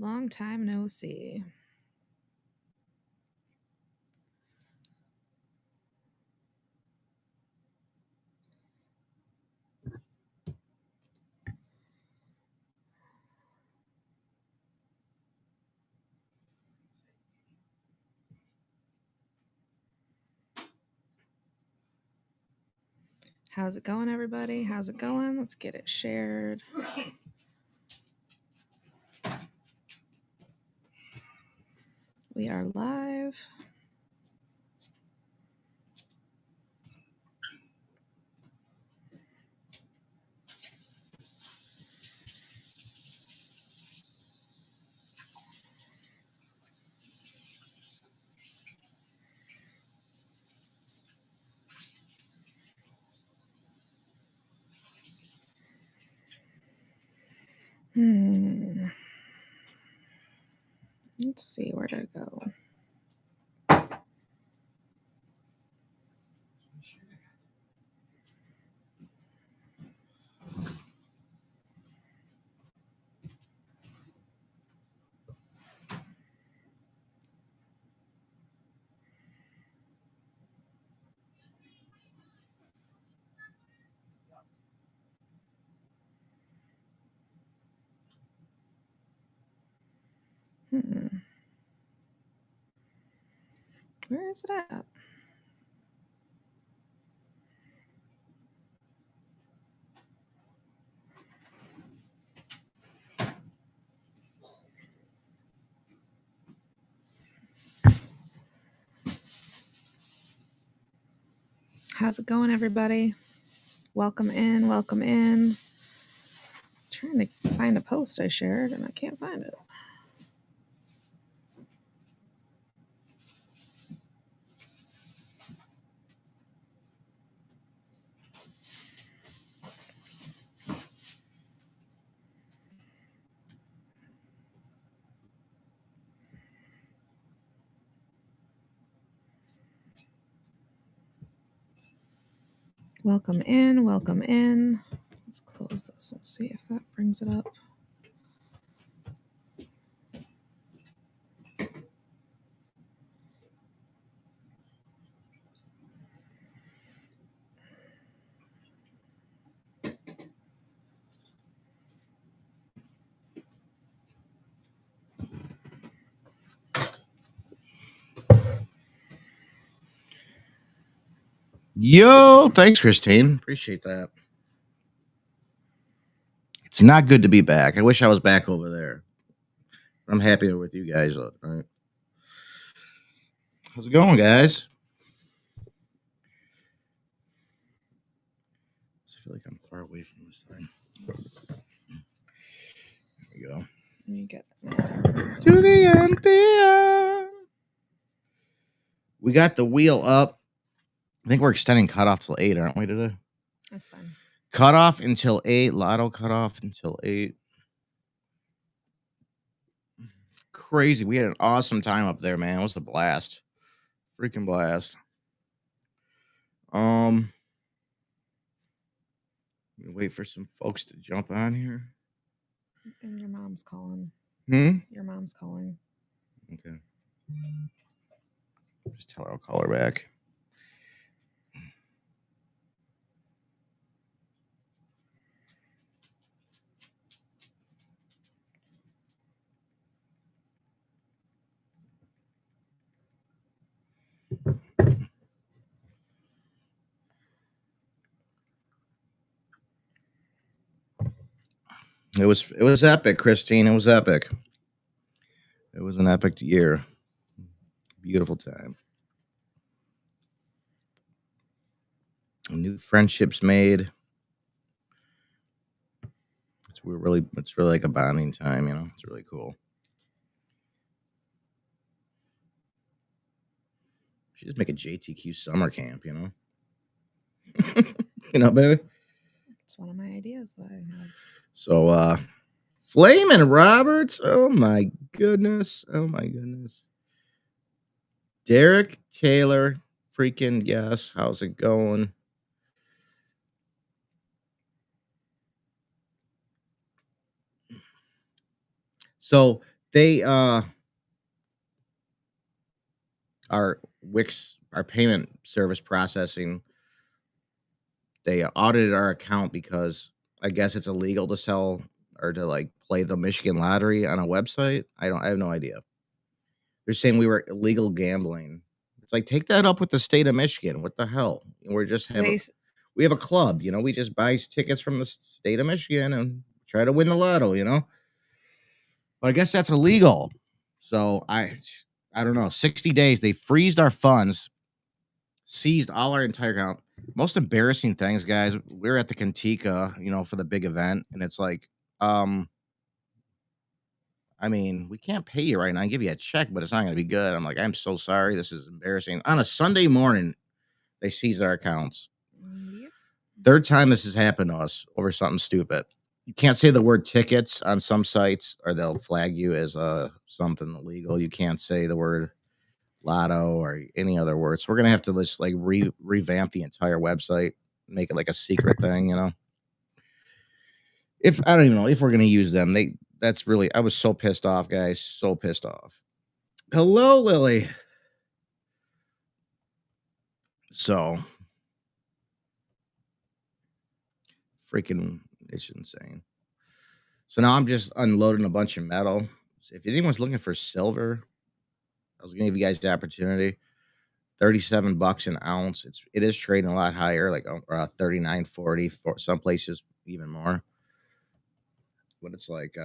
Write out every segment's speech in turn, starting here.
Long time no see. How's it going, everybody? How's it going? Let's get it shared. We are live. Let's see where to go. Where is it at? How's it going, everybody? Welcome in, welcome in. I'm trying to find a post I shared and I can't find it. Welcome in, welcome in. Let's close this and see if that brings it up. Yo, thanks, Christine. Appreciate that. It's not good to be back. I wish I was back over there. I'm happier with you guys. All right. How's it going, guys? I feel like I'm far away from this thing. There we go. Let me get To the end beyond. We got the wheel up. I think we're extending cutoff till 8, aren't we, today? That's fine. Cutoff until 8. Lotto cutoff until 8. Crazy. We had an awesome time up there, man. It was a blast. Freaking blast. Wait for some folks to jump on here. And your mom's calling. Your mom's calling. Okay. Just tell her I'll call her back. It was epic, Christine. It was epic. It was an epic year. Beautiful time. New friendships made. It's really like a bonding time, you know. It's really cool. Should just make a JTQ summer camp, you know. You know, baby. It's one of my ideas that I have. So, Flamin' Roberts. Oh my goodness. Oh my goodness. Derek Taylor. Freaking yes. How's it going? So They our Wix, our payment service processing, they audited our account because I guess it's illegal to sell or to like play the Michigan lottery on a website. I have no idea. They're saying we were illegal gambling. It's like, take that up with the state of Michigan. What the hell? We're just we have a club, we just buy tickets from the state of Michigan and try to win the lotto, But I guess that's illegal. So I don't know. 60 days, they freezed our funds, seized all our entire account. Most embarrassing things, guys. We were at the Kentika, for the big event, and it's like, I mean, we can't pay you right now. I give you a check, but it's not going to be good. I'm like, I'm so sorry. This is embarrassing. On a Sunday morning, they seized our accounts. Yep. Third time this has happened to us over something stupid. You can't say the word tickets on some sites, or they'll flag you as something illegal. You can't say the word lotto or any other words. So we're gonna have to just like revamp the entire website, make it like a secret thing. If I don't even know if we're gonna use them. That's really, I was so pissed off, guys. So pissed off. Hello, Lily. So freaking, it's insane. So now I'm just unloading a bunch of metal. So if anyone's looking for silver, I was gonna give you guys the opportunity. $37 an ounce. It is trading a lot higher, like 39.40 for some places even more. But it's like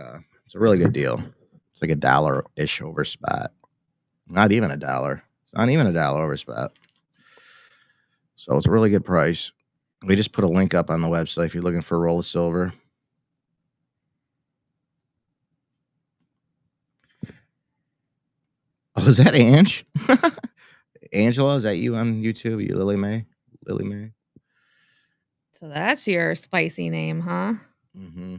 it's a really good deal. It's like $1-ish over spot. Not even $1. It's not even $1 over spot. So it's a really good price. We just put a link up on the website if you're looking for a roll of silver. Oh, is that Ange? Angela, is that you on YouTube? You Lily Mae? Lily Mae? So that's your spicy name, huh? Mm-hmm.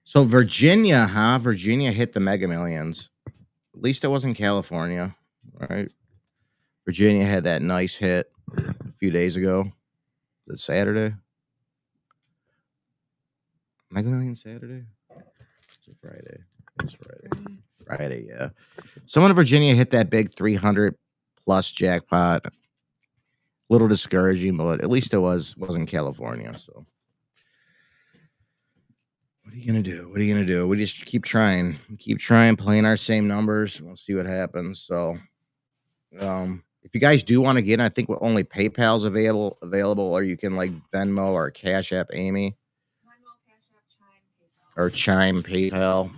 So Virginia, huh? Virginia hit the Mega Millions. At least it wasn't California, right? Virginia had that nice hit a few days ago. Was it Saturday? Mega Millions Saturday? It's a Friday. It's Friday. Friday, yeah. Someone in Virginia hit that big 300 plus jackpot. A little discouraging, but at least it wasn't California. So what are you gonna do? What are you gonna do? We just keep trying, playing our same numbers. We'll see what happens. So, if you guys do want to get in, I think only PayPal's available, or you can like Venmo or Cash App Amy. Venmo, Cash App, Chime, PayPal. Or Chime PayPal.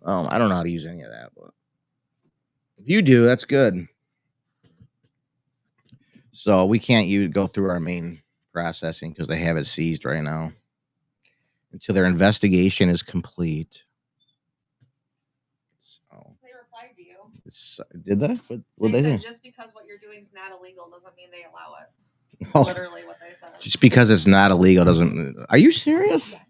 I don't know how to use any of that, but if you do, that's good. So we can't go through our main processing because they have it seized right now until their investigation is complete. So they replied to you. Did they? What they said do? Just because what you're doing is not illegal doesn't mean they allow it. Oh, literally what they said. Just because it's not illegal doesn't. Are you serious? Yes.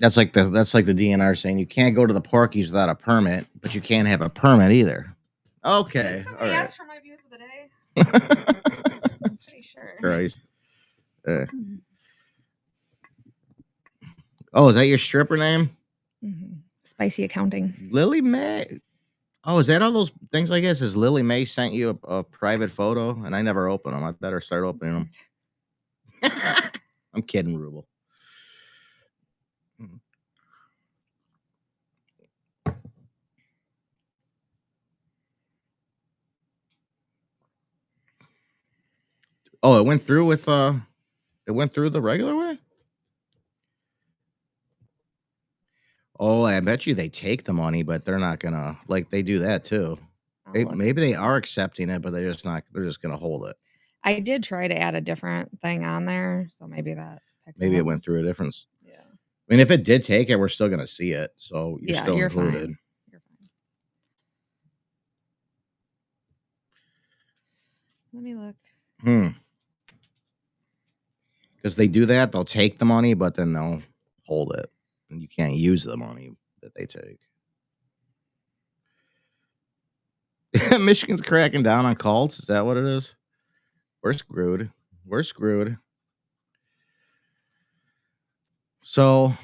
That's like the DNR saying you can't go to the Porkies without a permit, but you can't have a permit either. Okay. Somebody asked for my views of the day. I'm pretty sure. Christ. Oh, is that your stripper name? Mm-hmm. Spicy accounting. Lily Mae. Oh, is that all those things? I guess is Lily Mae sent you a private photo, and I never open them. I better start opening them. I'm kidding, Rubel. Oh, it went through with it went through the regular way? Oh, I bet you they take the money, but they're not gonna they do that too. Maybe they are accepting it, but they're just gonna hold it. I did try to add a different thing on there, so maybe that maybe it went through a difference. Yeah. I mean, if it did take it, we're still gonna see it. So you're still you're included. Fine. You're fine. Let me look. Because they do that, they'll take the money, but then they'll hold it. And you can't use the money that they take. Michigan's cracking down on cults. Is that what it is? We're screwed. We're screwed. So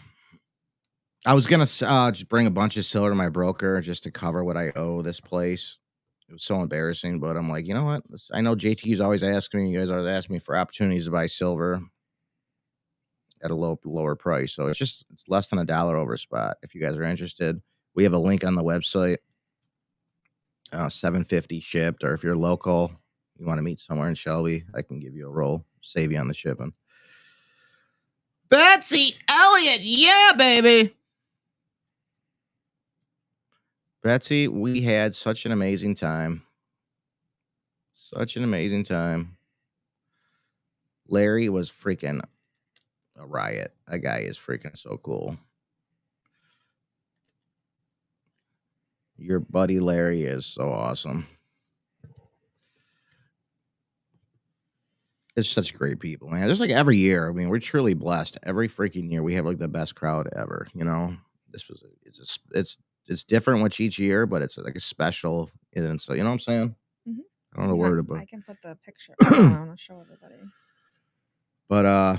I was gonna just bring a bunch of silver to my broker just to cover what I owe this place. It was so embarrassing, but I'm like, you know what? I know JTQ's always asking me. You guys always ask me for opportunities to buy silver at a lower price. So it's less than $1 over spot. If you guys are interested, we have a link on the website. $7.50 shipped, or if you're local, you want to meet somewhere in Shelby, I can give you a roll, save you on the shipping. Betsy Elliott, yeah, baby. Betsy, we had such an amazing time. Such an amazing time. Larry was freaking a riot. That guy is freaking so cool. Your buddy Larry is so awesome. It's such great people, man. Just like every year, I mean, we're truly blessed. Every freaking year, we have like the best crowd ever. You know, it's different with each year, but it's like a special. And so, you know what I'm saying? Mm-hmm. I don't know where to put. I can put the picture. I want to show everybody. But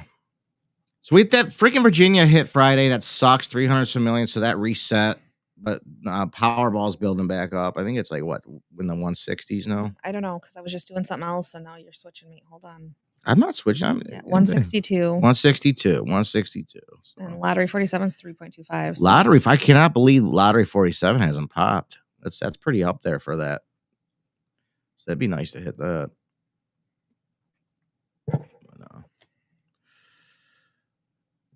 so we that freaking Virginia hit Friday. That sucks. 300 some million. So that reset. But Powerball's building back up. I think it's like what in the 160s now. I don't know because I was just doing something else, and now you're switching me. Hold on. I'm not switching. I'm 162. 162. So. And Lottery 47 is 3.25. So Lottery. I cannot believe Lottery 47 hasn't popped. That's pretty up there for that. So that'd be nice to hit that.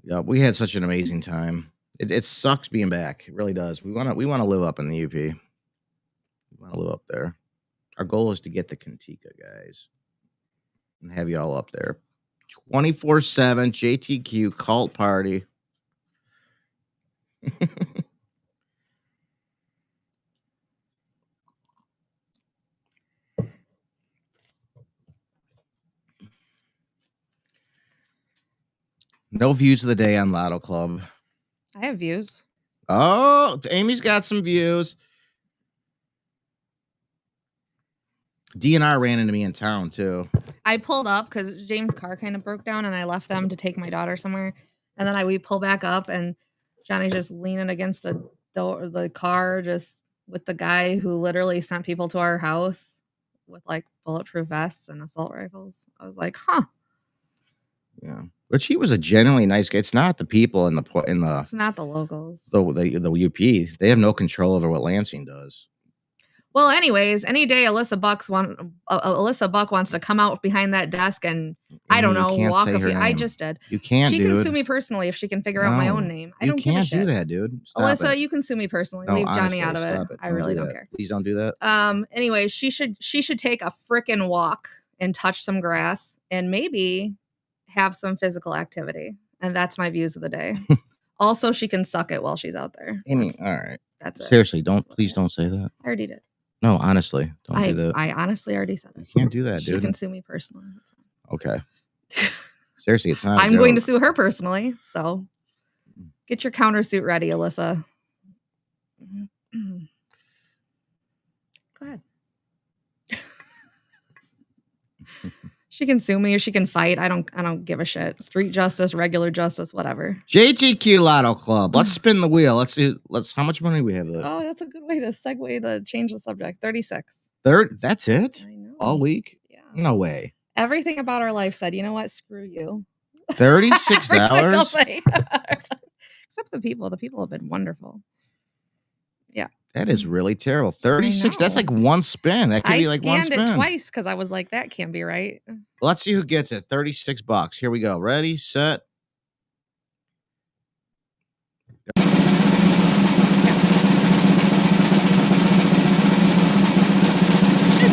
Yeah, we had such an amazing time. It sucks being back. It really does. We want to live up in the UP. We want to live up there. Our goal is to get the Kentika guys and have you all up there. 24/7 JTQ cult party. No views of the day on Lotto Club. I have views. Oh, Amy's got some views. DNR ran into me in town too. I pulled up because James' car kind of broke down, and I left them to take my daughter somewhere. And then we pull back up, and Johnny's just leaning against a door, the car, just with the guy who literally sent people to our house with like bulletproof vests and assault rifles. I was like, huh. Yeah, but he was a genuinely nice guy. It's not the people in the. It's not the locals. The UP. They have no control over what Lansing does. Well, anyways, any day Alyssa Buck wants to come out behind that desk and I don't know, walk a few. I just did. You can't. She can sue me personally if she can figure out my own name. I don't give a shit. You can't do that, dude. Stop Alyssa, it. You can sue me personally. No, Leave honestly, Johnny out of it. I really don't care. Please don't do that. Anyway, she should take a frickin' walk and touch some grass and maybe have some physical activity. And that's my views of the day. Also, she can suck it while she's out there. Amy, all right. That's it. Seriously, please don't say that. I already did. No, honestly, don't do that. I honestly already said it. You can't do that, dude. She can sue me personally. Okay. Seriously, it's not. I'm going to sue her personally. So get your countersuit ready, Alyssa. Go ahead. She can sue me or she can fight. I don't give a shit. Street justice, regular justice, whatever. JTQ Lotto Club. Let's spin the wheel. Let's how much money we have there? Oh, that's a good way to segue to change the subject. 36. That's it? I know. All week? Yeah. No way. Everything about our life said, you know what? Screw you. $36? Except the people. The people have been wonderful. Yeah. That is really terrible. 36. That's like one spin. That could be like one spin. I scanned it twice because I was like, that can't be right. Let's see who gets it. $36. Here we go. Ready, set. Should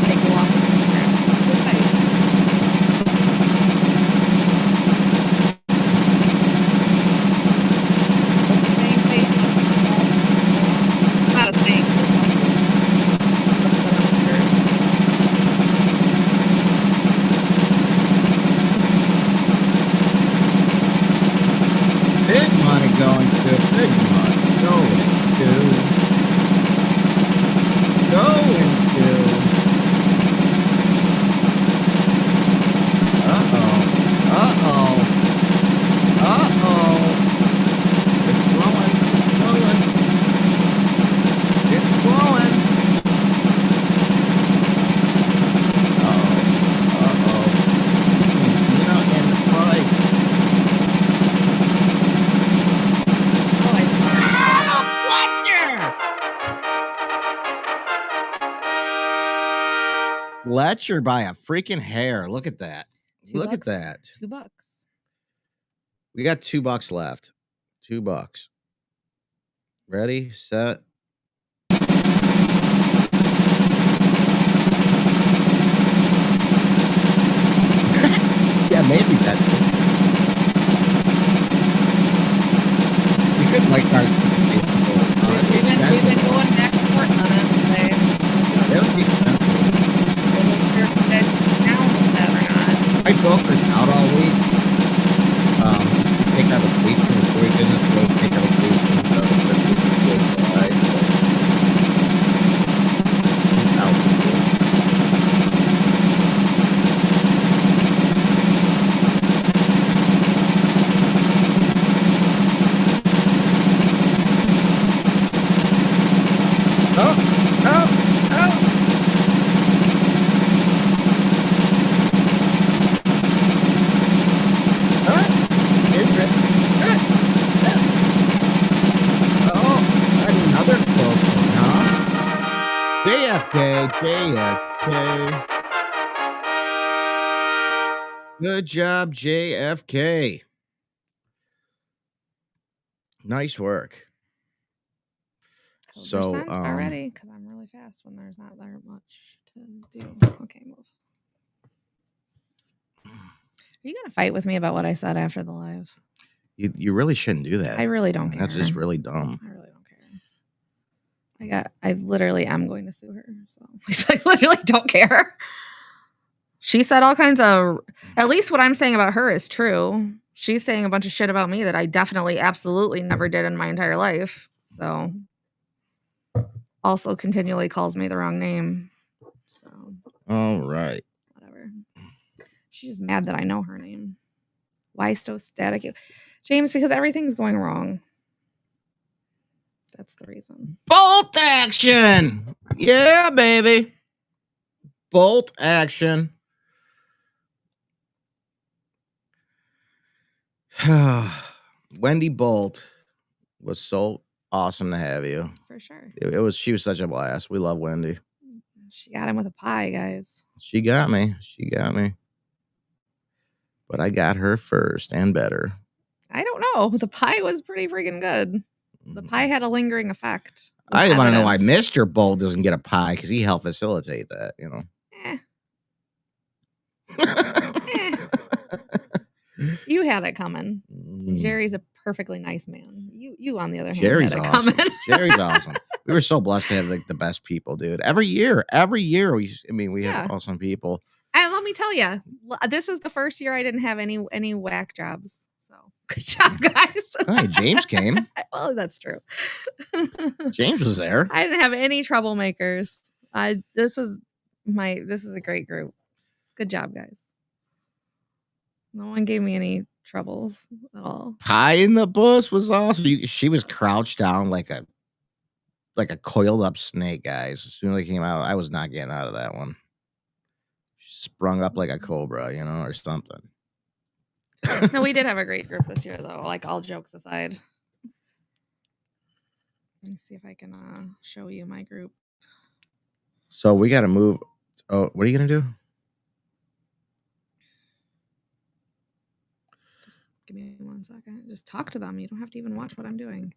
take a walk. Not a thing. Fletcher by a freaking hair. Look at that. Look at $2. that. $2. We got $2 left. $2. Ready, set. Yeah, maybe that's it. We could like our. We've been going back and forth on it today. It would be expensive. I wasn't sure if you guys were down with that or not. My broker's out all week. Take out a vacation before we business. Go take out a vacation. So the first week is good. July. He's out this week. JFK. Good job, JFK. Nice work. So, already, because I'm really fast when there's not that much to do. Okay, move. Are you gonna fight with me about what I said after the live? You really shouldn't do that. I really don't care. That's just really dumb. I really don't care. I literally am going to sue her. So I literally don't care. She said all kinds of, at least what I'm saying about her is true. She's saying a bunch of shit about me that I definitely, absolutely never did in my entire life. So also continually calls me the wrong name. So all right. Whatever. She's just mad that I know her name. Why so static? James, because everything's going wrong. That's the reason. Bolt action. Yeah, baby. Bolt action. Wendy Bolt was so awesome to have you. For sure. She was such a blast. We love Wendy. She got him with a pie, guys. She got me. But I got her first and better. I don't know. The pie was pretty freaking good. The pie had a lingering effect. I want to know why Mr. Bolt doesn't get a pie, because he helped facilitate that, you know. You had it coming. Jerry's a perfectly nice man. You on the other hand, Jerry's had it awesome. coming. Jerry's awesome. We were so blessed to have like the best people, dude. Every year we have awesome people. And let me tell you, this is the first year I didn't have any whack jobs. So good job, guys. Hey, James came. Well, that's true. James was there. I didn't have any troublemakers. This is a great group. Good job, guys. No one gave me any troubles at all. Pie in the Bus was awesome. She was crouched down like a coiled up snake, guys. As soon as I came out, I was not getting out of that one. She sprung up like a cobra, you know, or something. No, we did have a great group this year, though. Like, all jokes aside. Let me see if I can show you my group. So we got to move. Oh, what are you gonna do? Just give me 1 second. Just talk to them. You don't have to even watch what I'm doing.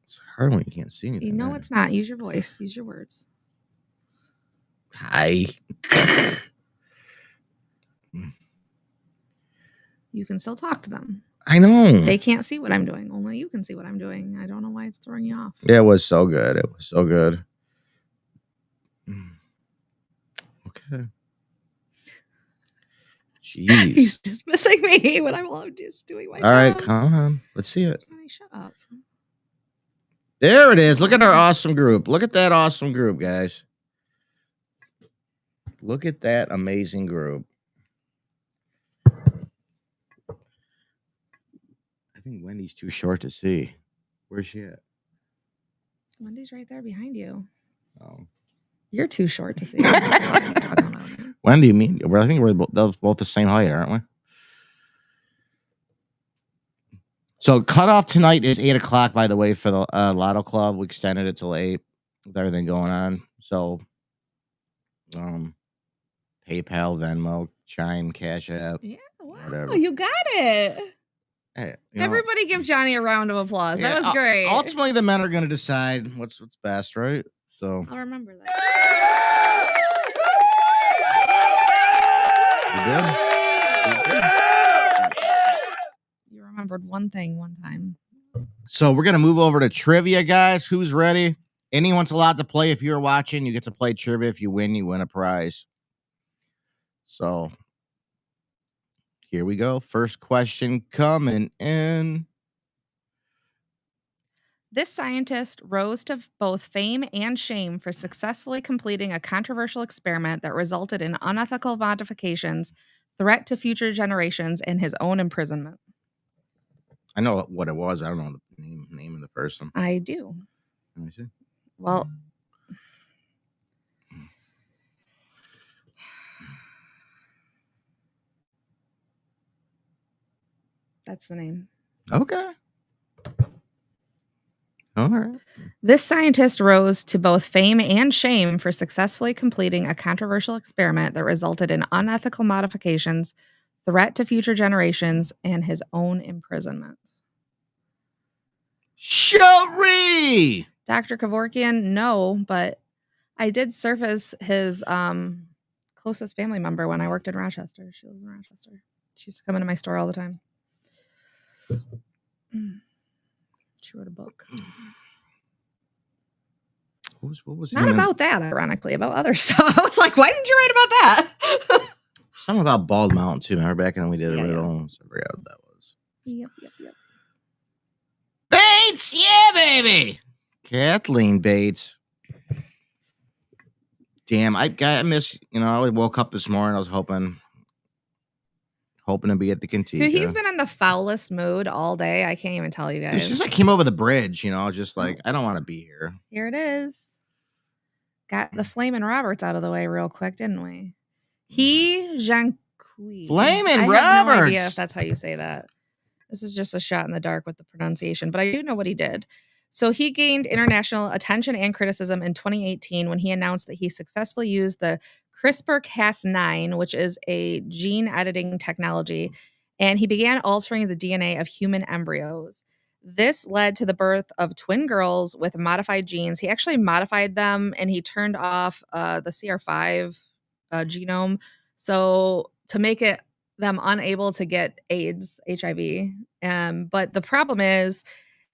It's hard when you can't see anything. You know it's not. Use your voice. Use your words. Hi. You can still talk to them. I know. They can't see what I'm doing. Only you can see what I'm doing. I don't know why it's throwing you off. Yeah, it was so good. Okay. Jeez. He's dismissing me when I'm just doing my job. All right, come on. Let's see it. Shut up. There it is. Look at our awesome group. Look at that awesome group, guys. Look at that amazing group. I think Wendy's too short to see. Where's she at? Wendy's right there behind you. Oh. You're too short to see. Wendy, I think we're both the same height, aren't we? So cutoff tonight is 8 o'clock, by the way, for the Lotto Club. We extended it till 8 with everything going on. So PayPal, Venmo, Chime, Cash App. Yeah, wow, whatever. you got it. Hey, Everybody give Johnny a round of applause. yeah, That was great. ultimately, the men are going to decide what's best, right? So I'll remember that. You remembered one thing one time. So we're going to move over to trivia, guys. Who's ready? Anyone's allowed to play. If you're watching, you get to play trivia. If you win a prize. So here we go. First question coming in. This scientist rose to both fame and shame for successfully completing a controversial experiment that resulted in unethical modifications, threat to future generations, and his own imprisonment. I know what it was. I don't know the name of the person. I do. Let me see. Well, that's the name. Okay. All right. This scientist rose to both fame and shame for successfully completing a controversial experiment that resulted in unethical modifications, threat to future generations, and his own imprisonment. Shuri! Dr. Kevorkian, no, but I did surface his closest family member when I worked in Rochester. She lives in Rochester. She used to come into my store all the time. She wrote a book. What was Not about that, ironically, about other stuff. I was like, why didn't you write about that? Something about Bald Mountain, too. Remember back when we did a riddle? So I forgot what that was. Yep. Bates! Yeah, baby! Kathleen Bates. Damn, I miss, I woke up this morning. I was hoping to be at the Kentucky. Dude, he's been in the foulest mood all day. I can't even tell you guys. As soon as I came over the bridge, just like, I don't want to be here. Here it is. Got the Flamin' Roberts out of the way real quick, didn't we? Jean-Qui. Flamin' Roberts. I have no idea Roberts. if that's how you say that. This is just a shot in the dark with the pronunciation, but I do know what he did. So he gained international attention and criticism in 2018 when he announced that he successfully used the CRISPR-Cas9, which is a gene editing technology, and he began altering the DNA of human embryos. This led to the birth of twin girls with modified genes. He actually modified them and he turned off the CR5 genome. So to make them unable to get AIDS, HIV. But the problem is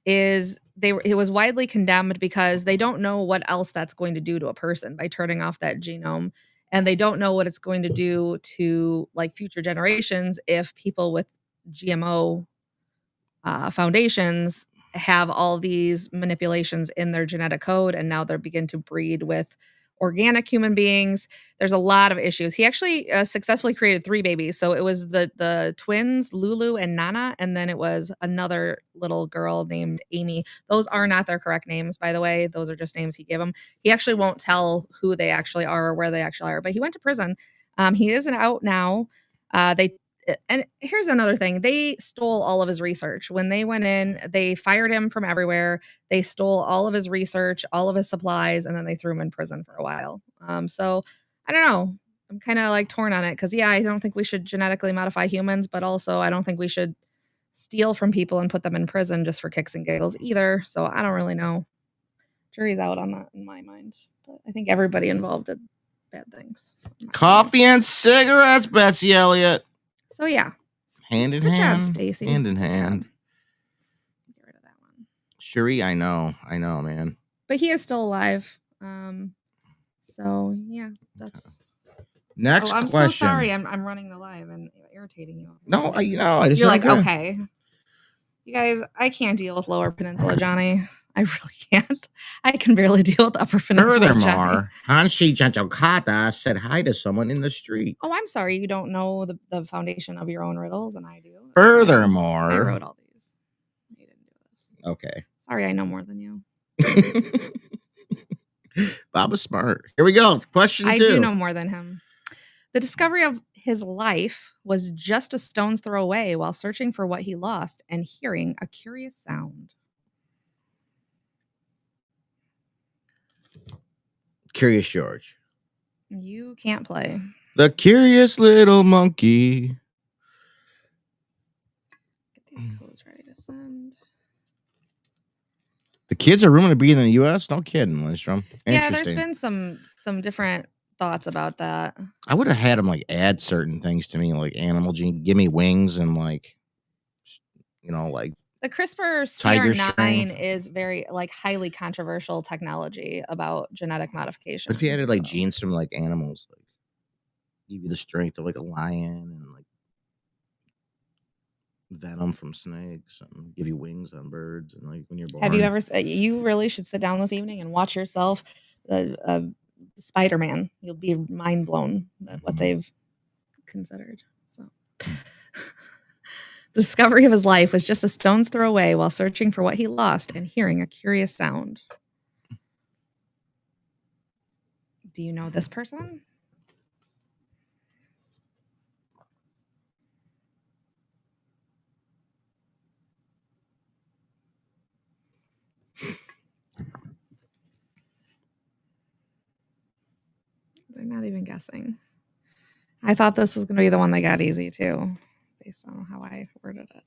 it was widely condemned because they don't know what else that's going to do to a person by turning off that genome, and they don't know what it's going to do to like future generations if people with GMO foundations have all these manipulations in their genetic code, and now they're begin to breed with organic human beings. There's a lot of issues. He actually successfully created 3 babies. So it was the twins, Lulu and Nana, and then it was another little girl named Amy. Those are not their correct names, by the way. Those are just names he gave them. He actually won't tell who they actually are or where they actually are, but he went to prison. He isn't out now. And here's another thing. They stole all of his research. When they went in, they fired him from everywhere. They stole all of his research, all of his supplies, and then they threw him in prison for a while. So I don't know. I'm kind of like torn on it because, yeah, I don't think we should genetically modify humans, but also I don't think we should steal from people and put them in prison just for kicks and giggles either. So I don't really know. Jury's out on that in my mind. But I think everybody involved did bad things. Coffee and cigarettes, Betsy Elliott. So yeah, hand in Good hand. job, Stacy. Hand in hand. Get rid of that one. Shuri, I know, man. But he is still alive. So yeah, that's next I'm question. so sorry. I'm running the live and irritating you. No, I just you're like okay. You guys, I can't deal with Lower Peninsula, Johnny. I really can't. I can barely deal with Upper Peninsula. Furthermore, Hanshi Janjokata said hi to someone in the street. Oh, I'm sorry. You don't know the foundation of your own riddles, and I do. That's Furthermore, I wrote all these. You didn't do this. Okay. Sorry, I know more than you. Bob was smart. Here we go. Question 2. I do know more than him. The discovery of his life was just a stone's throw away while searching for what he lost and hearing a curious sound. Curious George. You can't play. The curious little monkey. Get these codes ready to send. The kids are rumored to be in the U.S. No kidding, Lindstrom. Yeah, there's Interesting. been some different thoughts about that. I would have had them like add certain things to me, like animal gene, give me wings, and like, like The CRISPR tiger CR9 strength. is very like highly controversial technology about genetic modification. But if you added like So genes from like animals, like give you the strength of like a lion and like venom from snakes and give you wings on birds and like when you're born. have you ever? You really should sit down this evening and watch yourself. Spider-Man. You'll be mind blown at what they've considered. So. The discovery of his life was just a stone's throw away while searching for what he lost and hearing a curious sound. Do you know this person? They're not even guessing. I thought this was going to be the one that got easy too, based on how I worded it.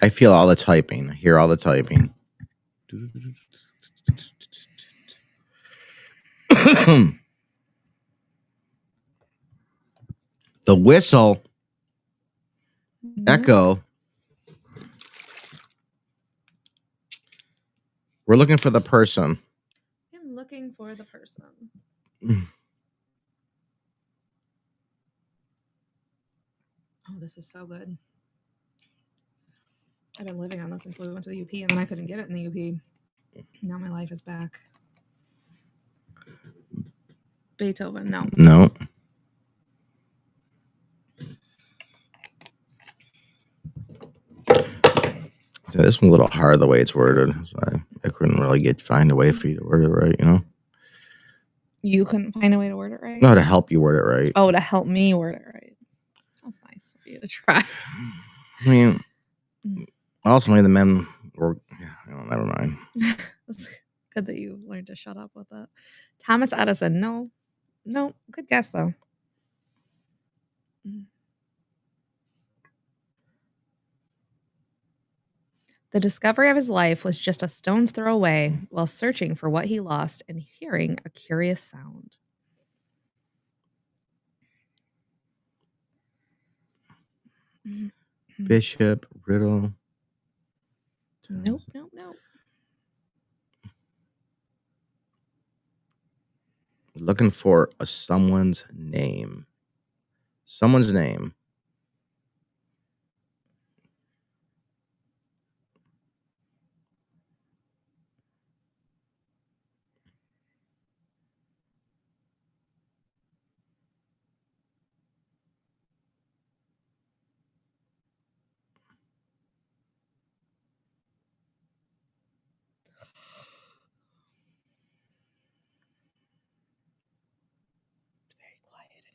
I feel all the typing. I hear all the typing. The whistle, echo. We're looking for the person. I'm looking for the person. Oh, this is so good. I've been living on this until we went to the UP, and then I couldn't get it in the UP. Now my life is back. Beethoven, no. No. So this one's a little hard the way it's worded. So I couldn't really find a way for you to word it right, You couldn't find a way to word it right? No, to help you word it right. Oh, to help me word it right. That's nice of you to try. I mean, ultimately the men were, never mind. That's good that you learned to shut up with it. Thomas Edison, no. Good guess though. The discovery of his life was just a stone's throw away while searching for what he lost and hearing a curious sound. Bishop, Riddle. Nope. Looking for someone's name. Someone's name.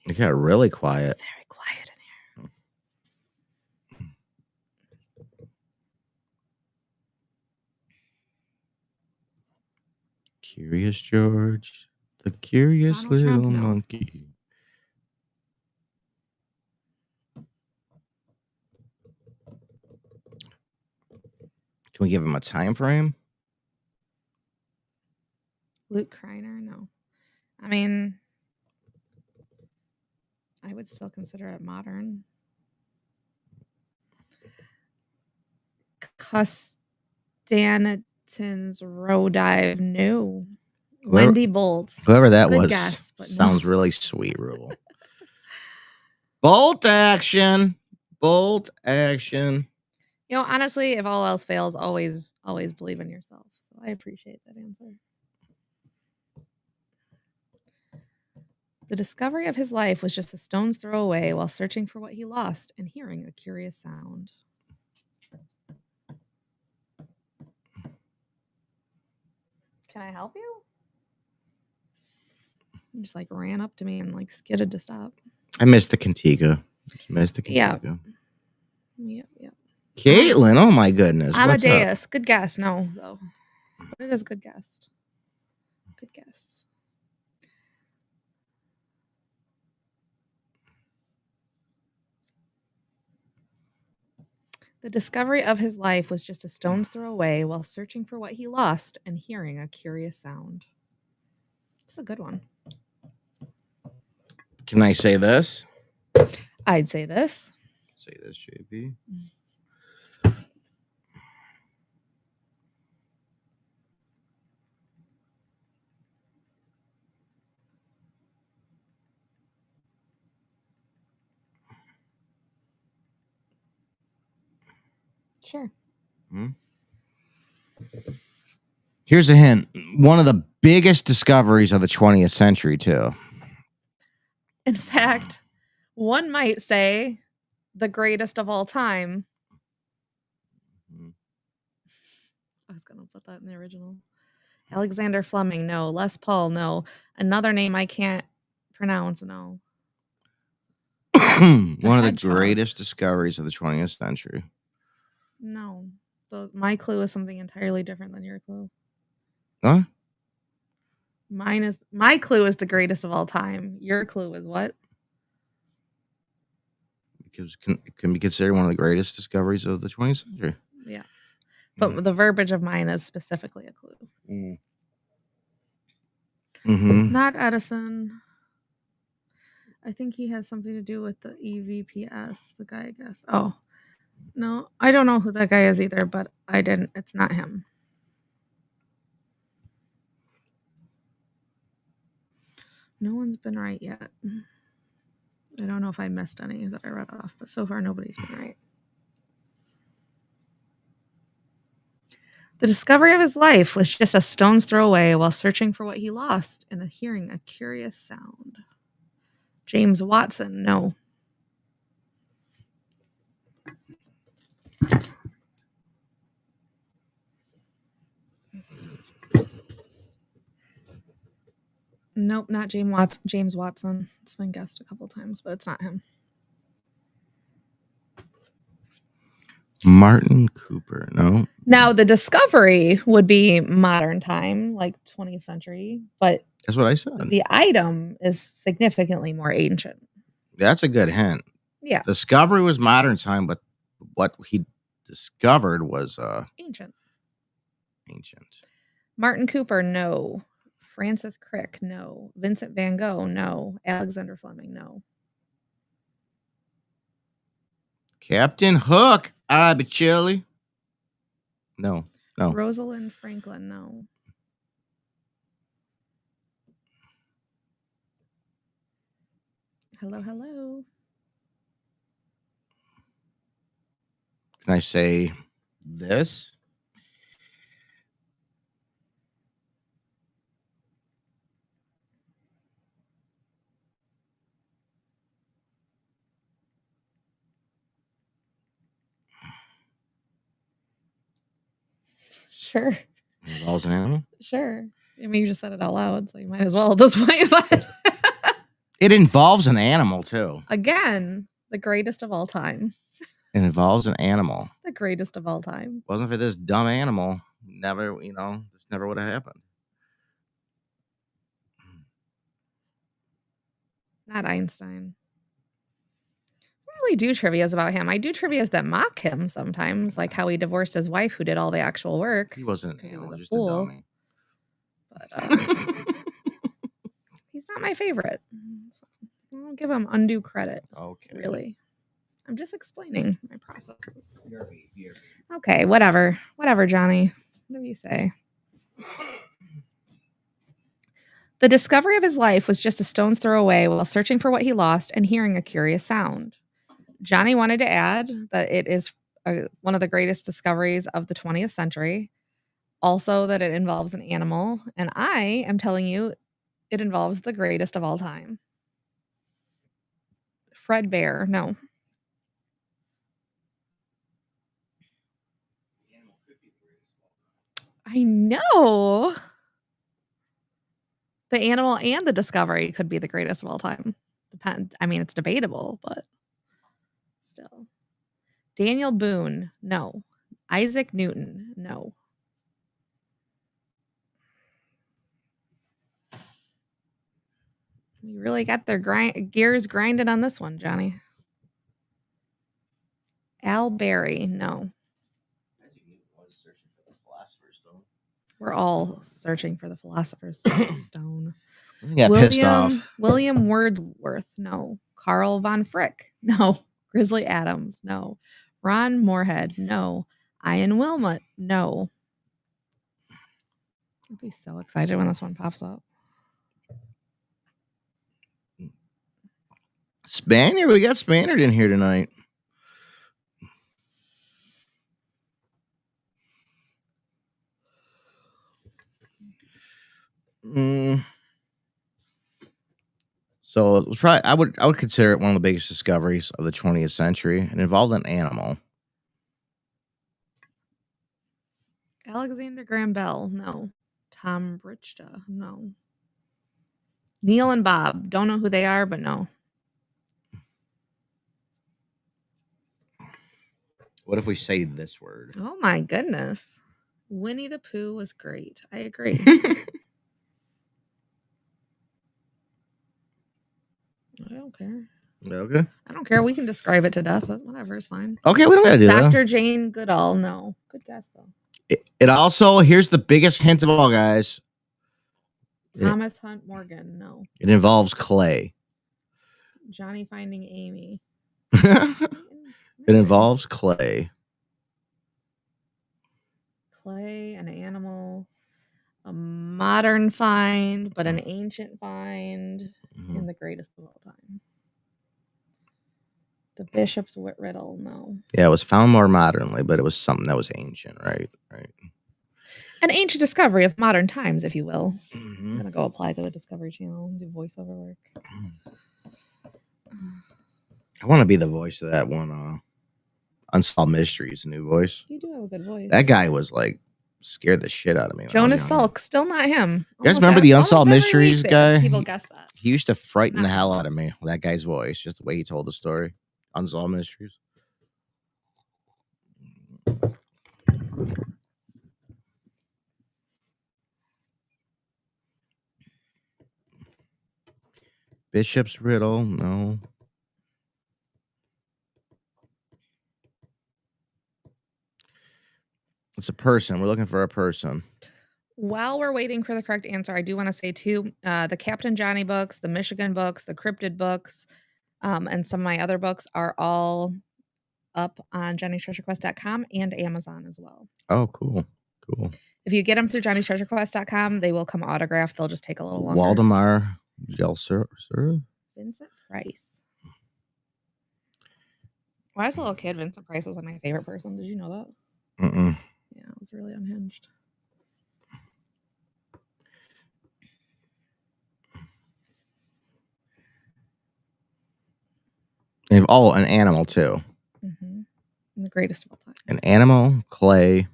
It got really quiet. It's very quiet in here. Curious George, the curious Donald Trump, little no. monkey. Can we give him a time frame? Luke Kreiner, no. I mean, I would still consider it modern. Costanton's row dive, no. Wendy Bolt. Whoever that Good was guess, but sounds no. really sweet, Rule. Bolt action. Bolt action. Honestly, if all else fails, always believe in yourself. So I appreciate that answer. The discovery of his life was just a stone's throw away while searching for what he lost and hearing a curious sound. Can I help you? He just ran up to me and skidded to stop. I missed the Cantiga. Yep. Caitlin, oh my goodness. What's up? Amadeus. Good guess. No, though. But it is good guess. Good guess. The discovery of his life was just a stone's throw away while searching for what he lost and hearing a curious sound. It's a good one. Can I say this? I'd say this. Say this, JP. Sure. Here's a hint. One of the biggest discoveries of the 20th century, too. In fact, one might say the greatest of all time. I was going to put that in the original. Alexander Fleming, no. Les Paul, no. Another name I can't pronounce, no. One of the hedgehog. greatest discoveries of the 20th century. No. My clue is something entirely different than your clue. Huh? My clue is the greatest of all time. Your clue is what? Because it can be considered one of the greatest discoveries of the 20th century. Yeah. But the verbiage of mine is specifically a clue. Not Edison. I think he has something to do with the EVPS, the guy I guessed. Oh, no. I don't know who that guy is either, but I didn't. It's not him. No one's been right yet. I don't know if I missed any that I read off, but so far nobody's been right. The discovery of his life was just a stone's throw away while searching for what he lost and hearing a curious sound. James Watson, no. Nope, not James Watson. It's been guessed a couple times, but it's not him. Martin Cooper, no. Now, the discovery would be modern time, like 20th century, but that's what I said. The item is significantly more ancient. That's a good hint. Yeah. Discovery was modern time, but what he discovered was ancient. Ancient. Martin Cooper, no. Francis Crick, no. Vincent van Gogh, no. Alexander Fleming, no. Captain Hook, I be chilly. No. Rosalind Franklin, no. Hello. Can I say this? Sure. Involves an animal? Sure. I mean, you just said it out loud, so you might as well at this point. But it involves an animal, too. Again, the greatest of all time. It involves an animal. The greatest of all time. Wasn't for this dumb animal, never, this never would have happened. Not Einstein. I don't really do trivias about him. I do trivias that mock him sometimes, like how he divorced his wife who did all the actual work. He wasn't an animal, just fool. a dummy. But he's not my favorite. So I don't give him undue credit. Okay. Really. I'm just explaining my processes. Okay, whatever. Whatever, Johnny. What do you say? The discovery of his life was just a stone's throw away while searching for what he lost and hearing a curious sound. Johnny wanted to add that it is one of the greatest discoveries of the 20th century. Also, that it involves an animal. And I am telling you, it involves the greatest of all time. Fred Bear, no. I know. The animal and the discovery could be the greatest of all time. I mean, it's debatable, but still. Daniel Boone, no. Isaac Newton, no. You really got their gears grinded on this one, Johnny. Al Berry, no. We're all searching for the Philosopher's Stone. Yeah, pissed off. William Wordsworth, no. Carl von Frick, no. Grizzly Adams, no. Ron Moorhead, no. Ian Wilmot, no. I'll be so excited when this one pops up. Spaniard, we got Spaniard in here tonight. So it was probably I would consider it one of the biggest discoveries of the 20th century and involved an animal. Alexander Graham Bell, no. Tom Brichta, no. Neil and Bob, don't know who they are, but no. What if we say this word? Oh my goodness. Winnie the Pooh was great. I agree. I don't care. Okay. I don't care. We can describe it to death. Whatever is fine. Okay, we don't gotta do that. Dr. Jane Goodall, no. Good guess though. It also, here's the biggest hint of all, guys. Thomas Hunt Morgan, no. It involves clay. Johnny Finding Amy. It involves clay. Clay, an animal, a modern find, but an ancient find, and the greatest of all time. The Bishop's Riddle, no. Yeah, it was found more modernly, but it was something that was ancient, right? Right. An ancient discovery of modern times, if you will. I'm gonna go apply to the Discovery Channel and do voiceover work. I want to be the voice of that one. Unsolved Mysteries, new voice. You do have a good voice. That guy was like scared the shit out of me. Jonas Salk, still not him. You guys remember the Unsolved Mysteries guy? People guess that. He used to frighten the hell out of me. That guy's voice, just the way he told the story. Unsolved Mysteries. Bishop's Riddle, no. It's a person. We're looking for a person. While we're waiting for the correct answer, I do want to say too, the Captain Johnny books, the Michigan books, the Cryptid books, and some of my other books are all up on johnnystreasurequest.com and Amazon as well. Oh, cool. Cool. If you get them through johnnystreasurequest.com, they will come autographed. They'll just take a little longer. Waldemar Gelser. Vincent Price. When I was a little kid, Vincent Price was like my favorite person. Did you know that? Yeah, it was really unhinged. Oh, an animal too. The greatest of all time. An animal, clay.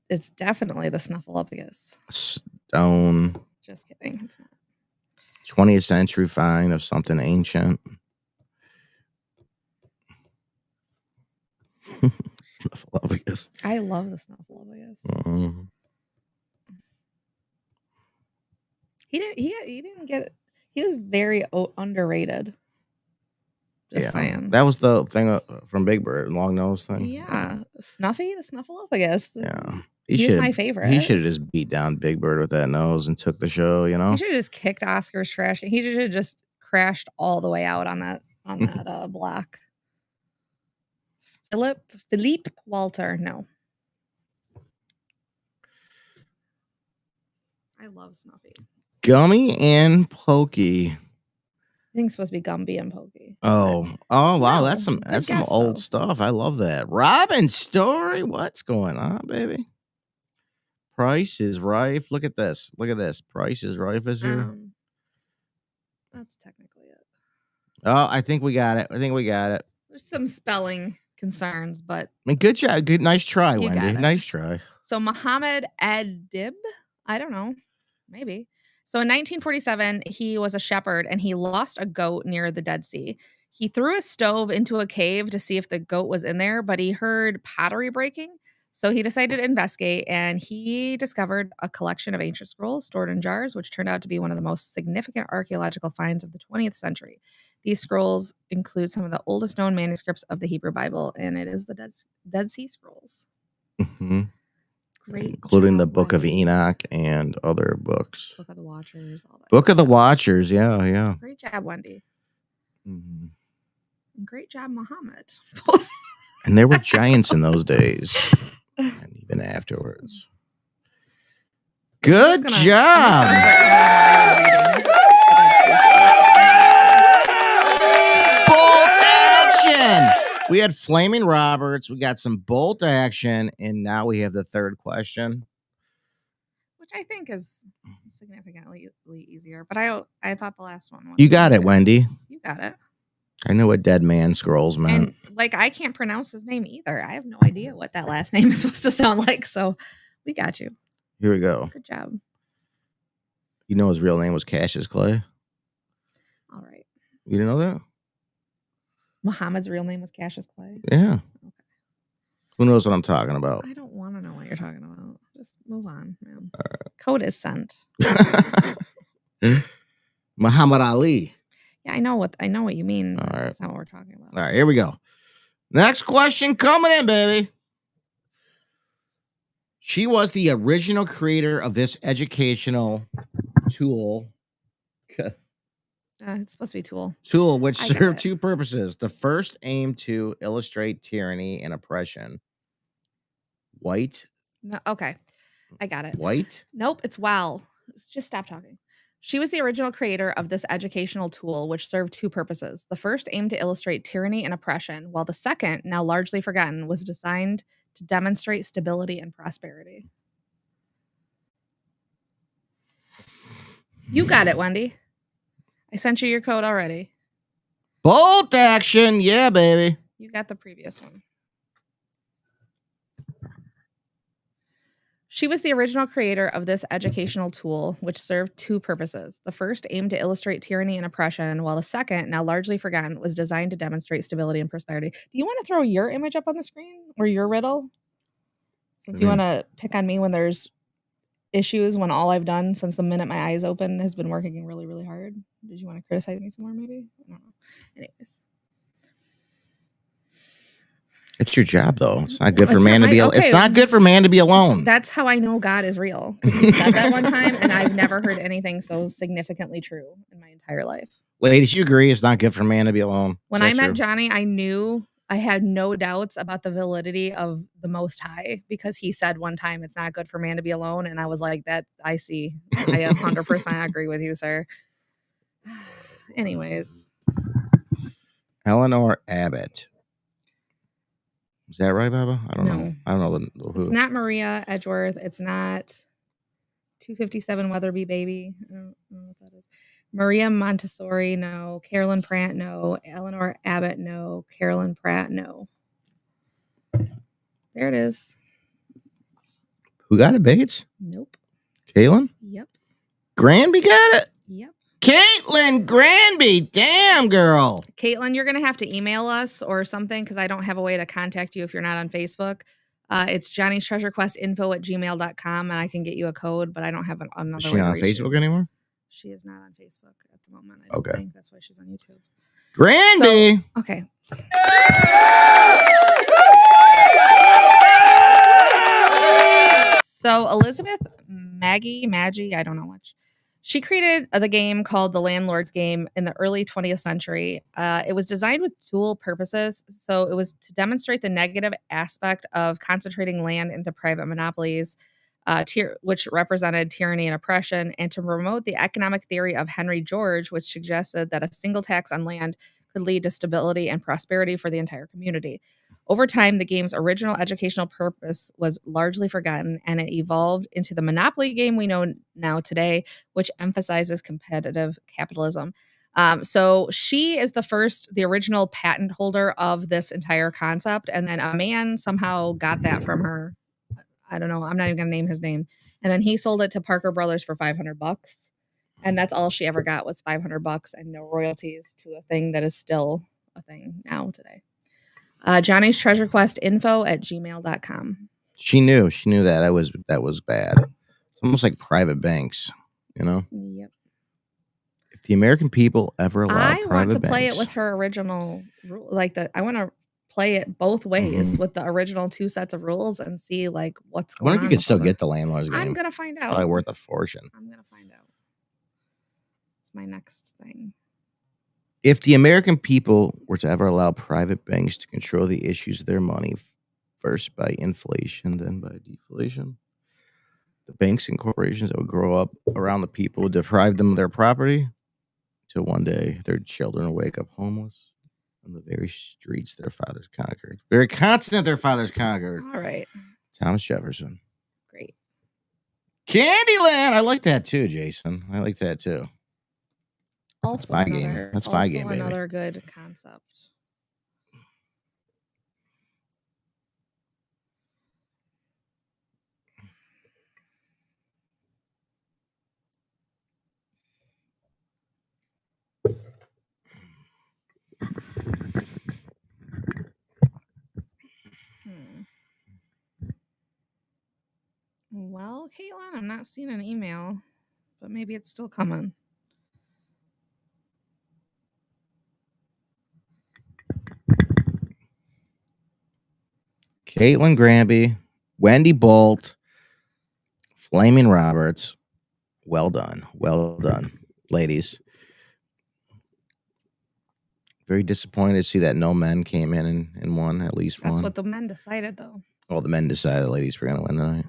It's definitely the Snuffleupagus. Stone. Just kidding. It's not. 20th century find of something ancient. Snuffleupagus. I love the Snuffleupagus. He didn't get it. He was very underrated. Just saying. That was the thing from Big Bird, long nose thing. Yeah. Snuffy, the Snuffleupagus. Yeah. He's my favorite. He should have just beat down Big Bird with that nose and took the show, you know? He should have just kicked Oscar's trash. He should have just crashed all the way out on that block. Philippe Walter, no. I love Snuffy. Gummy and Pokey. I think it's supposed to be Gumby and Pokey. Oh wow, no, that's some old stuff. I love that. Robin Story, what's going on, baby? Price is Rife. Look at this. Look at this. Price is Rife is here. That's technically it. Oh, I think we got it. There's some spelling concerns, but good job. Nice try, Wendy. Nice try. So Muhammad Adib, I don't know, maybe. So in 1947, he was a shepherd and he lost a goat near the Dead Sea. He threw a stove into a cave to see if the goat was in there, but he heard pottery breaking. So he decided to investigate, and he discovered a collection of ancient scrolls stored in jars, which turned out to be one of the most significant archaeological finds of the 20th century. These scrolls include some of the oldest known manuscripts of the Hebrew Bible, and it is the Dead Sea Scrolls. Mm-hmm. Great, including job, the Book of Wendy. Enoch and other books. Book of the Watchers, all that. Book good of the stuff. Watchers, yeah. Great job, Wendy. Mm-hmm. And great job, Muhammad. And there were giants in those days, and even afterwards. Good job. Bolt action. We had Flaming Roberts. We got some bolt action, and now we have the third question, which I think is significantly easier. But I thought the last one was. You got it, Wendy. You got it. I know what Dead Man Scrolls meant. And like, I can't pronounce his name either. I have no idea what that last name is supposed to sound like. So we got you. Here we go. Good job. You know his real name was Cassius Clay? All right. You didn't know that? Muhammad's real name was Cassius Clay? Yeah. Okay. Who knows what I'm talking about? I don't want to know what you're talking about. Just move on, man. Code is sent. Muhammad Ali. Yeah, I know what you mean. All right. That's not what we're talking about. All right, here we go. Next question coming in, baby. She was the original creator of this educational tool. It's supposed to be tool. Tool, which served two purposes. The first aimed to illustrate tyranny and oppression. White. No, okay, I got it. White? Nope, it's wow. Just stop talking. She was the original creator of this educational tool, which served two purposes. The first aimed to illustrate tyranny and oppression, while the second, now largely forgotten, was designed to demonstrate stability and prosperity. You got it, Wendy. I sent you your code already. Bolt action. Yeah, baby. You got the previous one. She was the original creator of this educational tool, which served two purposes. The first aimed to illustrate tyranny and oppression, while the second, now largely forgotten, was designed to demonstrate stability and prosperity. Do you want to throw your image up on the screen or your riddle? Since you want to pick on me when there's issues, when all I've done since the minute my eyes open has been working really, really hard. Did you want to criticize me some more, maybe? I don't know. Anyways. It's your job, though. It's not good for man to be. It's not good for man to be alone. That's how I know God is real. Because he said that one time, and I've never heard anything so significantly true in my entire life. Ladies, you agree? It's not good for man to be alone. When I met Johnny, I knew I had no doubts about the validity of the Most High because he said one time it's not good for man to be alone, and I was like, "That I see. I 100% agree with you, sir." Anyways, Eleanor Abbott. Is that right, Baba? I don't know. I don't know who. It's not Maria Edgeworth. It's not 257 Weatherby Baby. I don't know what that is. Maria Montessori, no. Carolyn Pratt, no. Eleanor Abbott, no. Carolyn Pratt, no. There it is. Who got it, Bates? Nope. Caitlin? Yep. Granby got it? Yep. Caitlin Granby. Damn, girl. Caitlin, you're going to have to email us or something because I don't have a way to contact you if you're not on Facebook. It's Johnny's Treasure Quest info@gmail.com, and I can get you a code, but I don't have another way. Is she not on Facebook anymore? She is not on Facebook at the moment. I don't think. That's why she's on YouTube. Granby. So, okay. So Elizabeth Maggie, I don't know much. She created the game called the Landlord's Game in the early 20th century. It was designed with dual purposes. So it was to demonstrate the negative aspect of concentrating land into private monopolies, which represented tyranny and oppression, and to promote the economic theory of Henry George, which suggested that a single tax on land could lead to stability and prosperity for the entire community. Over time, the game's original educational purpose was largely forgotten, and it evolved into the Monopoly game we know now today, which emphasizes competitive capitalism. So she is the original patent holder of this entire concept, and then a man somehow got that from her. I don't know. I'm not even going to name his name. And then he sold it to Parker Brothers for $500. And that's all she ever got was $500 and no royalties to a thing that is still a thing now today. Johnny's Treasure Quest info@gmail.com. She knew that was bad. It's almost like private banks, you know? Yep. If the American people ever allow I want to private play it banks, with her original rule, like I want to play it both ways with the original 2 sets of rules and see like what's I going wonder on. if you could with still them. get the landlord's game. I'm gonna find It's out. probably worth a fortune. I'm gonna find out. It's my next thing. If the American people were to ever allow private banks to control the issues of their money, first by inflation, then by deflation, the banks and corporations that would grow up around the people would deprive them of their property till one day their children will wake up homeless on the very streets their fathers conquered. Very continent their fathers conquered. All right. Thomas Jefferson. Great. Candyland. I like that too, Jason. I like that too. Also, my game. That's my game, baby. Another good concept. Well, Caitlin, I'm not seeing an email, but maybe it's still coming. Caitlin Granby, Wendy Bolt, Flaming Roberts. Well done. Well done, ladies. Very disappointed to see that no men came in and won at least one. That's what the men decided, though. Oh, the men decided the ladies were going to win tonight.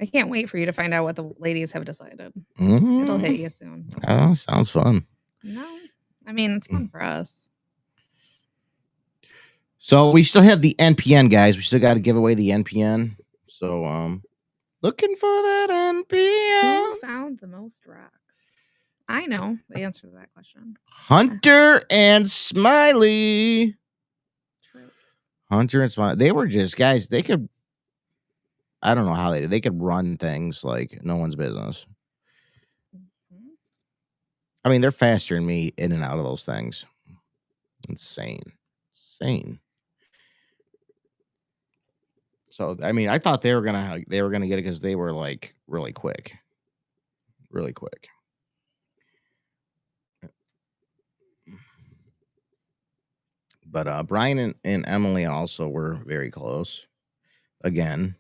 I can't wait for you to find out what the ladies have decided. It'll hit you soon. Oh, sounds fun. No, I mean, it's fun for us. So we still have the NPN, guys. We still got to give away the NPN. So looking for that NPN. Who found the most rocks? I know the answer to that question. Hunter and Smiley. True. Hunter and Smiley. They were just guys. They could. I don't know how they could run things like no one's business. I mean, they're faster than me in and out of those things. Insane. So I mean, I thought they were gonna get it because they were like really quick. But Brian and Emily also were very close again.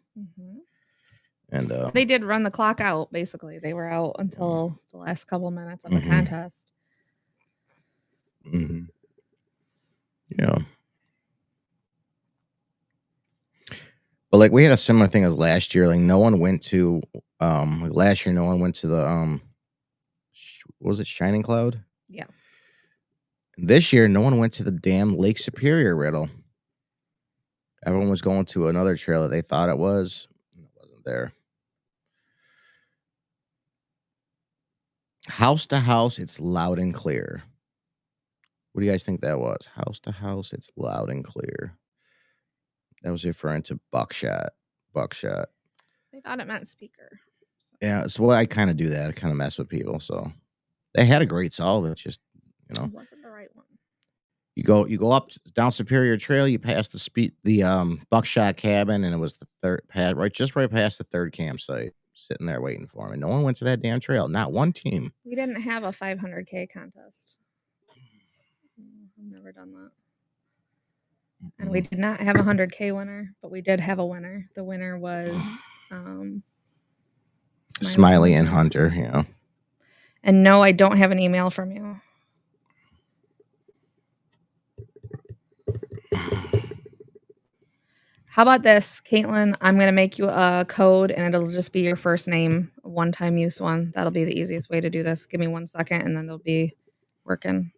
And they did run the clock out. Basically, they were out until the last couple minutes of the contest. Yeah. But like we had a similar thing as last year. Like no one went to like last year. No one went to the what was it, Shining Cloud? Yeah. This year, no one went to the damn Lake Superior riddle. Everyone was going to another trail that they thought it was. It wasn't there. House to house, it's loud and clear. What do you guys think that was? House to house, it's loud and clear. That was referring to buckshot. They thought it meant speaker. So. Yeah, so I kind of do that. I kind of mess with people. So they had a great solve. It's just, you know, it wasn't the right one. You go up down Superior Trail. You pass the buckshot cabin, and it was the third right past the third campsite. Sitting there waiting for me. No one went to that damn trail. Not one team. We didn't have a 500K contest. I've never done that. And we did not have a 100K winner, but we did have a winner. The winner was Smiley and Hunter. Yeah. And no, I don't have an email from you. How about this, Caitlin? I'm going to make you a code, and it'll just be your first name, a one-time use one. That'll be the easiest way to do this. Give me 1 second, and then it'll be working.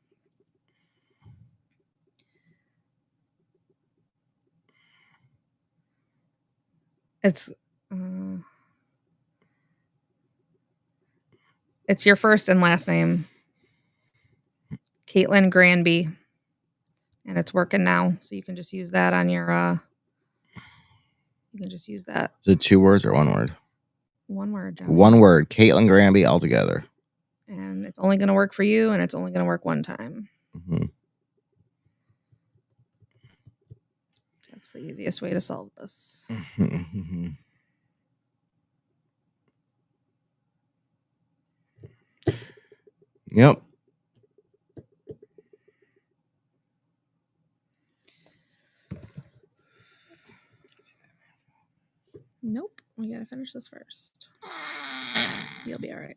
It's your first and last name, Caitlin Granby, and it's working now. So you can just use that on your. You can just use that. Is it 2 words or 1 word? One word, Johnny. One word. Caitlin Granby altogether. And it's only going to work for you, and it's only going to work one time. Mm-hmm. That's the easiest way to solve this. Mm-hmm. Yep. Nope. We got to finish this first. You'll be all right.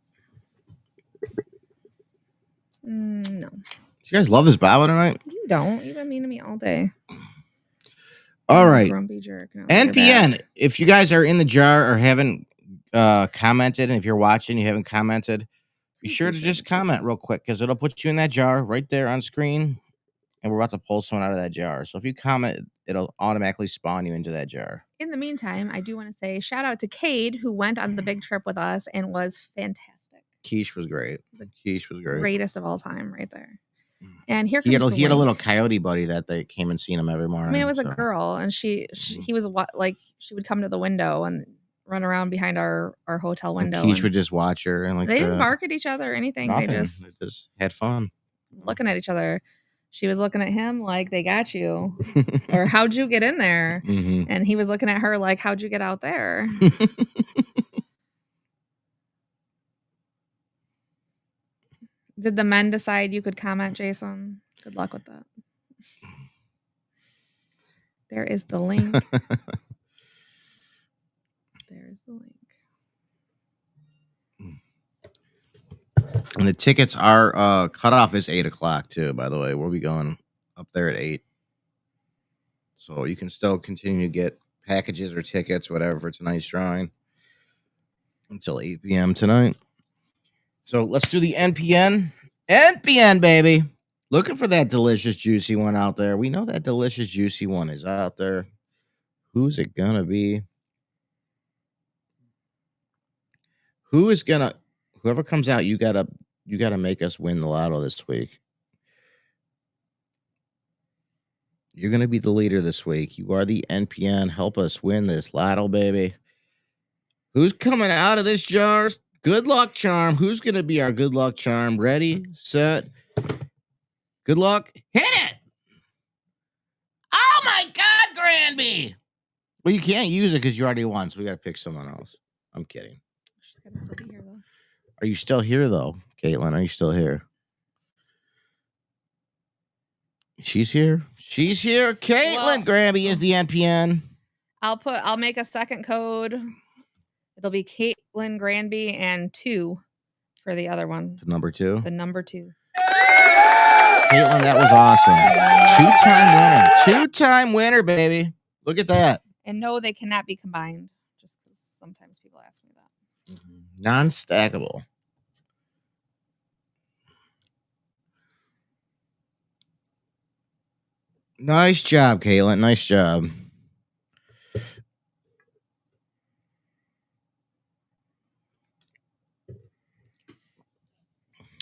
No. You guys love this Baba tonight? You don't. You've been mean to me all day. All right. Grumpy jerk. No, NPN. If you guys are in the jar or haven't commented, and if you're watching, you haven't commented, be sure to just comment real quick because it'll put you in that jar right there on screen. And we're about to pull someone out of that jar. So if you comment, it'll automatically spawn you into that jar. In the meantime, I do want to say shout out to Cade, who went on the big trip with us and was fantastic. Quiche was great. Quiche was great. Greatest of all time right there. And here he had a little coyote buddy that they came and seen him every morning. I mean, it was a girl, and he was she would come to the window and run around behind our hotel window. Quiche would just watch her, and they didn't bark at each other or anything. Nothing. They just had fun looking at each other. She was looking at him like, they got you, or how'd you get in there? Mm-hmm. And he was looking at her like, how'd you get out there? Did the men decide you could comment, Jason? Good luck with that. There is the link. There is the link. And the tickets are cutoff is 8 o'clock too, by the way. We'll be going up there at 8. So you can still continue to get packages or tickets, whatever, for tonight's drawing until 8 p.m. tonight. So let's do the NPN. NPN, baby. Looking for that delicious, juicy one out there. We know that delicious, juicy one is out there. Who's it gonna be? Whoever comes out, you gotta make us win the lotto this week. You're gonna be the leader this week. You are the NPN. Help us win this lotto, baby. Who's coming out of this jar? Good luck charm. Who's gonna be our good luck charm? Ready, set, good luck. Hit it! Oh my God, Granby! Well, you can't use it because you already won, so we gotta pick someone else. I'm kidding. She's gotta still be here though. Are you still here though, Caitlin? Are you still here? She's here. She's here. Caitlin Granby is the NPN. I'll make a second code. It'll be Caitlin Granby and 2 for the other one. The number 2. The number 2. Caitlin, that was awesome. 2-time winner. 2-time winner, baby. Look at that. And no, they cannot be combined. Just because sometimes people ask me that. Mm-hmm. Non-stackable. Nice job, Caitlin. Nice job.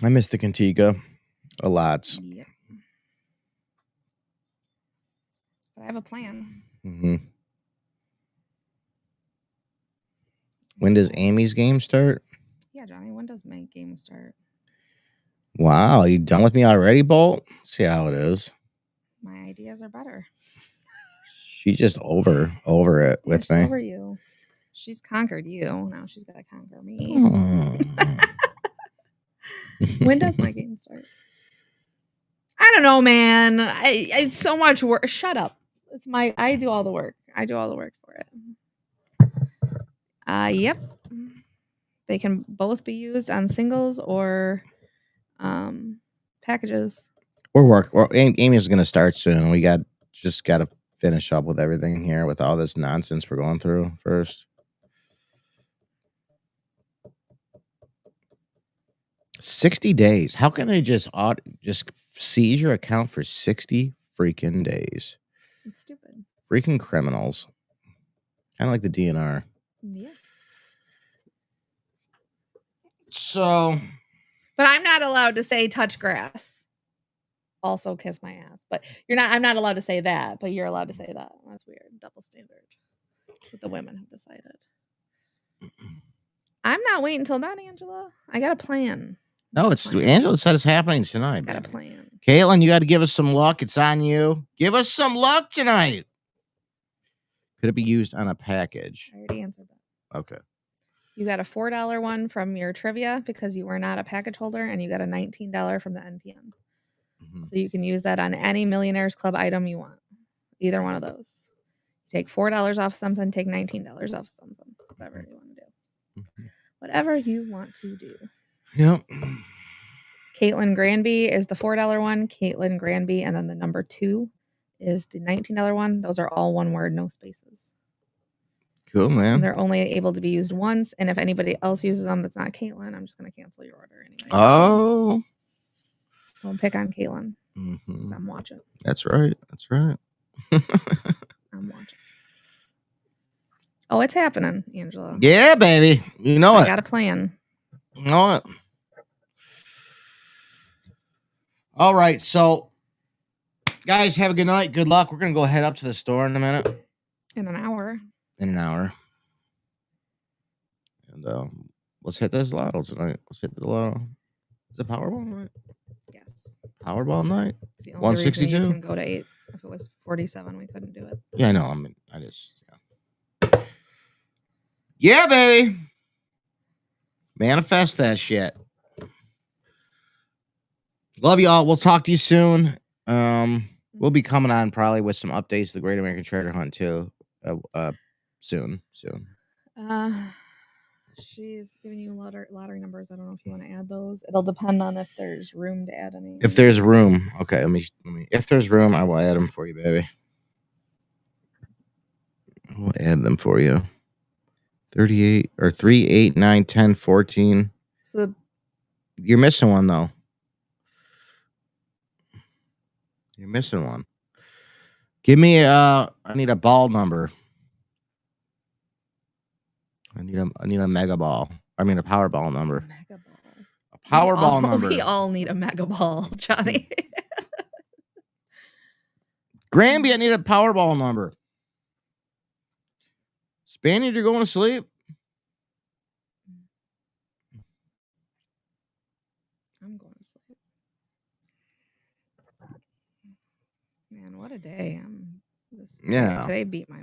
I miss the Contiga a lot. Yep. But I have a plan. Mm-hmm. When does Amy's game start? Yeah, Johnny. When does my game start? Wow, you done with me already, Bolt? See how it is. My ideas are better. She's just over it with me. Over you. She's conquered you. Now she's got to conquer me. When does my game start? I don't know, man. It's so much work. Shut up. I do all the work. I do all the work for it. Yep. They can both be used on singles or packages. Amy's going to start soon. We just got to finish up with everything here with all this nonsense we're going through first. 60 days. How can they just seize your account for 60 freaking days? It's stupid. Freaking criminals. Kind of like the DNR. Yeah. So. But I'm not allowed to say touch grass. Also kiss my ass. But I'm not allowed to say that, but you're allowed to say that. That's weird. Double standard. That's what the women have decided. I'm not waiting until then, Angela. I got a plan. No, it's Angela said it's happening tonight. I got a plan. Caitlin, you got to give us some luck. It's on you. Give us some luck tonight. Could it be used on a package? I already answered that. Okay. You got a $4 one from your trivia because you were not a package holder, and you got a $19 from the NPN. So you can use that on any Millionaires Club item you want. Either one of those. Take $4 off something, take $19 off something. Whatever you want to do. Whatever you want to do. Yep. Caitlin Granby is the $4 one. Caitlin Granby, and then the number 2 is the $19 one. Those are all one word, no spaces. Cool, man. And they're only able to be used once. And if anybody else uses them that's not Caitlin, I'm just going to cancel your order anyway. Oh. So don't pick on Caitlin. Because I'm watching. That's right. That's right. I'm watching. Oh, it's happening, Angela. Yeah, baby. You know it. I got a plan. You know it. All right. So, guys, have a good night. Good luck. We're going to go head up to the store in a minute. In an hour. And let's hit this lotto tonight. Let's hit the lotto. Is it Powerball night? Yes. Powerball night? It's the only 162? Reason you can go to 8. If it was 47, we couldn't do it. Yeah, I know. Yeah, baby. Manifest that shit. Love y'all. We'll talk to you soon. We'll be coming on probably with some updates to the Great American Treasure Hunt too. Soon. She's giving you lottery numbers. I don't know if you want to add those. It'll depend on if there's room to add any. If there's room, okay. Let me. If there's room, I will add them for you, baby. We'll add them for you. 38 or 3, 8, 9, 10, 14. So you're missing one though. You're missing one. Give me I need a ball number. I need a mega ball. I mean a Powerball number. Mega ball. A Powerball number. We all need a mega ball, Johnny. Granby, I need a Powerball number. Spaniard, you're going to sleep? I'm going to sleep. Man, what a day. Today beat my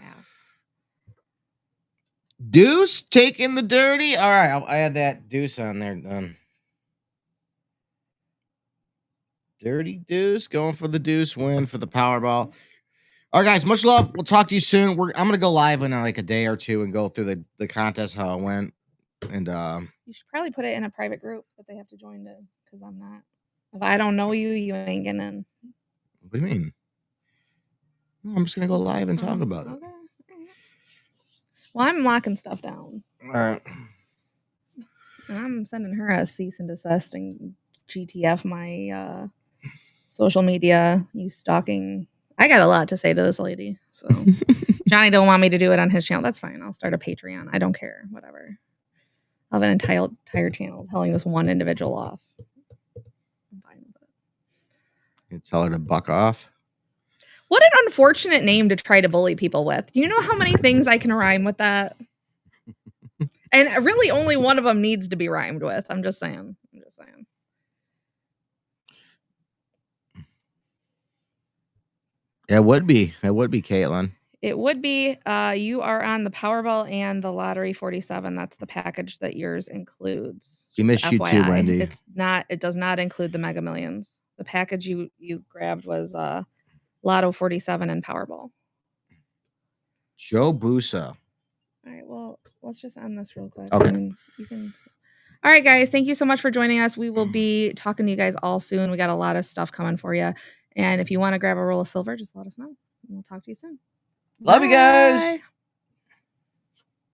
ass. Deuce taking the dirty. All right, I'll add that deuce on there. Dirty deuce going for the deuce win for the Powerball. All right, guys, much love. We'll talk to you soon. I'm gonna go live in like a day or two and go through the contest, how it went. And you should probably put it in a private group that they have to join to, because I'm not. If I don't know you, you ain't getting in. What do you mean? No, I'm just gonna go live and talk about it. Well, I'm locking stuff down. All right. And I'm sending her a cease and desist and GTF my social media. You stalking. I got a lot to say to this lady. So Johnny don't want me to do it on his channel. That's fine. I'll start a Patreon. I don't care. Whatever. I'll have an entire channel telling this one individual off. I'm fine with it. You tell her to buck off? What an unfortunate name to try to bully people with. Do you know how many things I can rhyme with that? And really only one of them needs to be rhymed with. I'm just saying. It would be. Caitlin. It would be. You are on the Powerball and the Lottery 47. That's the package that yours includes. We miss you too, Wendy. It's not. It does not include the Mega Millions. The package you grabbed was Lotto 47 and Powerball. Joe Busa. All right. Well, let's just end this real quick. Okay. I mean, you can. All right, guys. Thank you so much for joining us. We will be talking to you guys all soon. We got a lot of stuff coming for you. And if you want to grab a roll of silver, just let us know. We'll talk to you soon. Love you guys.